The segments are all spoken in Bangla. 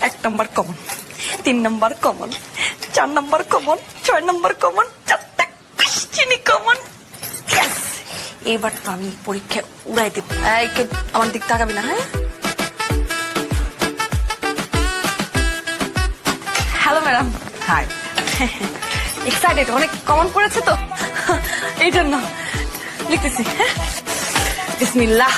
1 নম্বর কমন, 3 নম্বর কমন, 4 নম্বর কমন, 6 নম্বর কমন, 4টা কোশ্চেনই কমন। এবার তো আমি পরীক্ষা উড়াই দেব। আমার দিক তাকাবি না, হ্যাঁ? Hello madam. হাই। এক্সাইটেড, অনেক কমন পড়েছে তো এই জন্য লিখতেছি। বিসমিল্লাহ।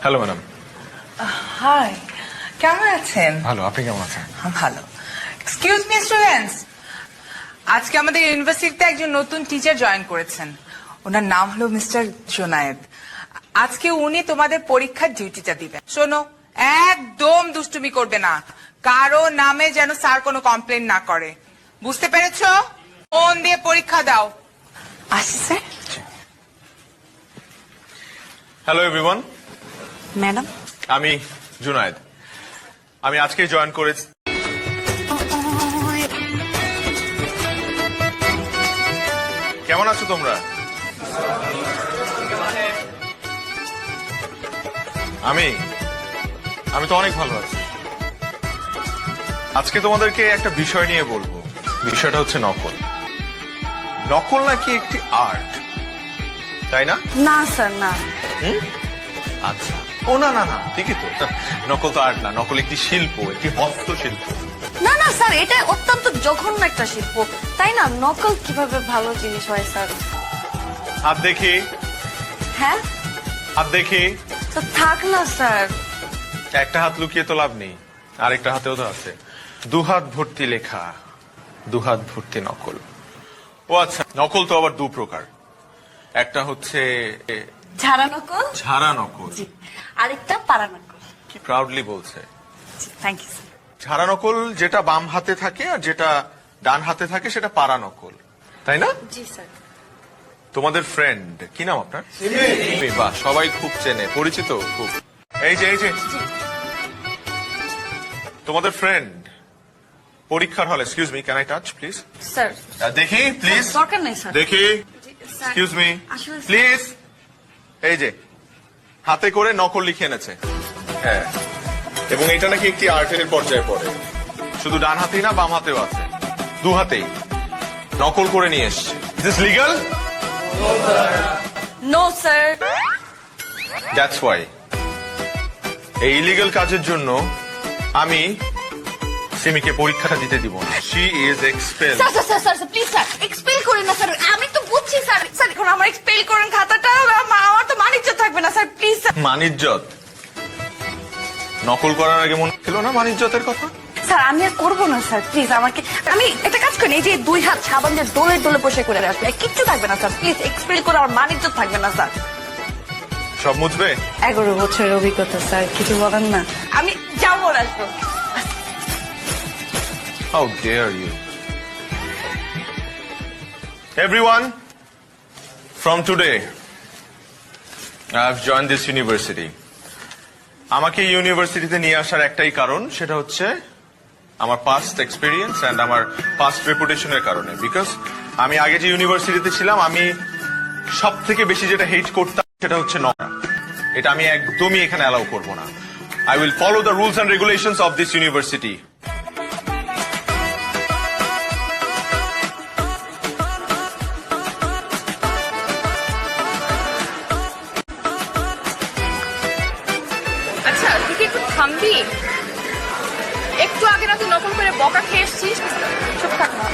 Hello madam. হাই, কেমন আছেন? ভালো, আপনি কেমন আছেন? ভালো। এক্সকিউজ মি স্টুডেন্টস, আজকে আমাদের ইউনিভার্সিটিতে একজন নতুন টিচার জয়েন করেছেন। ওনার নাম হলো মিস্টার জোনায়েদ। আজকে উনি তোমাদের পরীক্ষার ডিউটিটা দিবেন। শোনো, একদম দুষ্টুমি করবে না, কারো নামে যেন স্যার কোনো কমপ্লেন না করে, বুঝতে পেরেছো? মন দিয়ে পরীক্ষা দাও। আসি স্যার। Hello everyone, madam. আমি জুনায়েদ। আমি আজকে জয়েন করেছি। কেমন আছো তোমরা? আমি তো অনেক ভালো আছি। আজকে তোমাদেরকে একটা বিষয় নিয়ে বলবো। বিষয়টা হচ্ছে নকল। নকল নাকি একটি আর্ট, তাই না? না স্যার, না। আচ্ছা, ও না না না, ঠিকই তো। নকল তো আর্ট না, নকল একটি শিল্প, একটি হস্তশিল্প। না না স্যার, এটা অত্যন্ত জঘন্য একটা শিল্প, তাই না? নকল কিভাবে ভালো জিনিস হয় স্যার? হাত দেখি। হ্যাঁ, হাত দেখি। তো থাক না স্যার। একটা হাত লুকিয়ে তো লাভ নেই, আরেকটা হাতেও তো আছে। 2 হাত ভর্তি লেখা, 2 হাত ভর্তি নকল। ও আচ্ছা, নকল তো আবার 2 প্রকার। একটা হচ্ছে ঝাড়া নকল, ঝাড়া নকল, আরেকটা পাড়া নকল। কি প্রাউডলি বলছে। Thank you sir. ঝাড়া নকল যেটা বাম হাতে থাকে আর যেটা ডান হাতে থাকে সেটা পাড়া নকল, তাই না? জি স্যার। তোমাদের ফ্রেন্ড কি নাম আপনার? বাহ, সবাই খুব চেনে, পরিচিত খুব। এই যে তোমাদের ফ্রেন্ড পরীক্ষার হলে, excuse me, can I touch please? Sir দেখি প্লিজ, দরকার নেই স্যার। দেখি, স্যার, এক্সকিউজ মি আসলে প্লিজ। এই যে হাতে করে নকল লিখে এনেছে। হ্যাঁ, এবং এটা নাকি একটি আর্টের পর্যায়ে পড়ে। শুধু ডান হাতেই না, বাম হাতেও আছে, 2 হাতেই নকল করে নিয়ে এসছে। Is this legal? No sir. That's why এই ইলিগাল কাজের জন্য আমি সিমিকে পরীক্ষাটা দিতে দিব না। She is expel. Sir sir sir sir please sir, expel করেন না স্যার। আমি তো বুঝছি স্যার। স্যার এখন আমার এক্সপেল করেন খাতাটা, আমার তো মানিজ্য থাকবে না স্যার, প্লিজ স্যার। মানিজ্জত? নকল করার আগে মনে ছিল না মানিজ্জতের কথা? স্যার আমি আর করবো না স্যার, প্লিজ আমাকে। আমি একটা কাজ করি, এই যে 2 হাত সাবান দিয়ে দোলে দোলে বসে করে আসবে, কিচ্ছু থাকবে না স্যার, প্লিজ। এক্সপেল করে আমার মানিজ্য থাকবে না স্যার। সব মুছবে? 11 বছরের অভিজ্ঞতা স্যার, কিছু বলেন না। আমি যাবো আর আসবো। How dare you? Everyone, from today, I have joined this university. আমাকে ইউনিভার্সিটিতে নিয়ে আসার একটাই কারণ, সেটা হচ্ছে আমার পাস্ট এক্সপেরিয়েন্স এন্ড আমার পাস্ট রেপুটেশনের কারণে। বিকজ আমি আগে যে ইউনিভার্সিটিতে ছিলাম, আমি সব থেকে বেশি যেটা হেট করতাম সেটা হচ্ছে নকল। এটা আমি একদমই এখানে অ্যালাউ করব না। I will follow the rules and regulations of this university. আচ্ছা, তুই কি একটু থামবি? একটু আগে না তুই নকল করে বকা খেয়ে এসছিস? চুপ থাক না।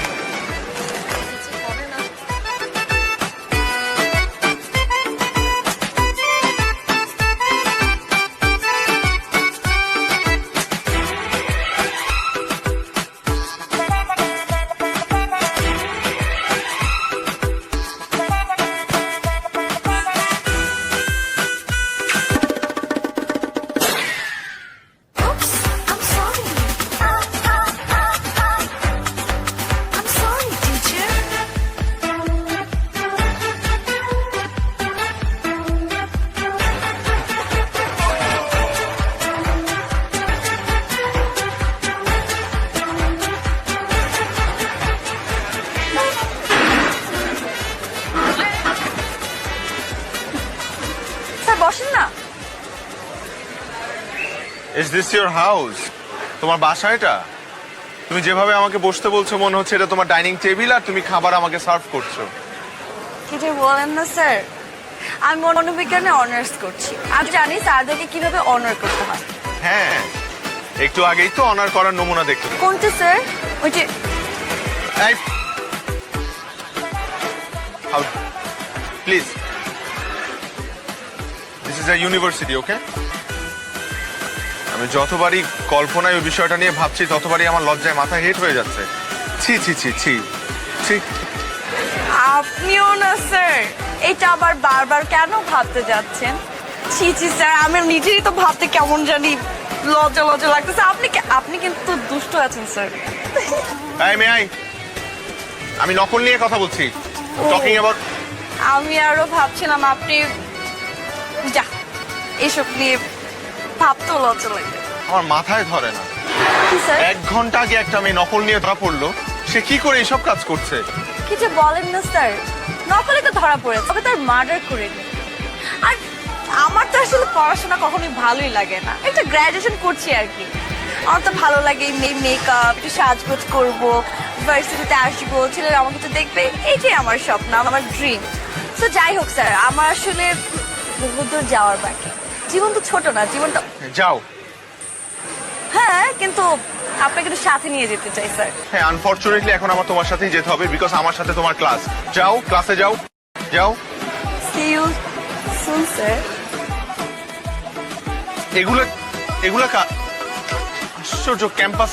I'm sorry. বসেন না। Is this your house? তোমার বাসা এটা? তুমি যেভাবে আমাকে বসতে বলছো মনে হচ্ছে এটা তোমার ডাইনিং টেবিল আর তুমি খাবার আমাকে সার্ভ করছো। কি যে বলেন না স্যার, আমি মনোবিজ্ঞানে অনার্স করছি। আমি জানি স্যারদেরকে কিভাবে অনার করতে হয়। হ্যাঁ, একটু আগেই তো অনার করার নমুনা দেখতে। কোনটা স্যার? ওই যে please, this is a university, okay? আমি যতবারই কল্পনায় ওই বিষয়টা নিয়ে ভাবছি ততবারই আমার লজ্জায় মাথা হেট হয়ে যাচ্ছে। ছি ছি ছি ছি ছি। আপনিও না স্যার, এটা আবার বারবার কেন ভাবতে যাচ্ছেন? ছি ছি স্যার, আমি নিজেই তো ভাবতে কেমন জানি লজ্জা লজ্জা লাগতেছে। আপনি কিন্তু দুষ্ট আছেন স্যার। এই মেয়ে, আমি নকল নিয়ে কথা বলছি। Talking about. আমি আরো ভাবছিলাম আপনি যা এসব নিয়ে ভাবতেও লজ্জা লাগে। আমার মাথায় ধরে না। কি স্যার? 1 ঘন্টা আগে একটা মেয়ে নকল নিয়ে ধরা পড়লো, সে কি করে এইসব কাজ করছে? কি যে বলেন না স্যার, নকলে তো ধরা পড়েছে, ওকে তার মার্ডার করে দিন। আর আমার তো আসলে পড়াশোনা কখনোই ভালোই লাগে না, একটা গ্র্যাজুয়েশন করছি আর কি। আমার তো ভালো লাগে মেকআপ, একটু সাজগোজ করবো, ভার্সিটিতে আসবো, ছেলেরা আমাকে তো দেখবে, এইটাই আমার স্বপ্ন, আমার ড্রিম। তো যাই হোক স্যার, আমার আসলে বহুত দূর যাওয়ার বাকি। জীবন তো ছোট না, জীবনটা। যাও। হ্যাঁ, কিন্তু আপনাকে একটু সাথে নিয়ে যেতে চাই স্যার। হ্যাঁ, আনফরচুনেটলি এখন আমার তোমার সাথেই যেতে হবে, বিকজ আমার সাথে তোমার ক্লাস। যাও, ক্লাসে যাও। যাও। See you soon, sir. এগুলা আশ্চর্য ক্যাম্পাস।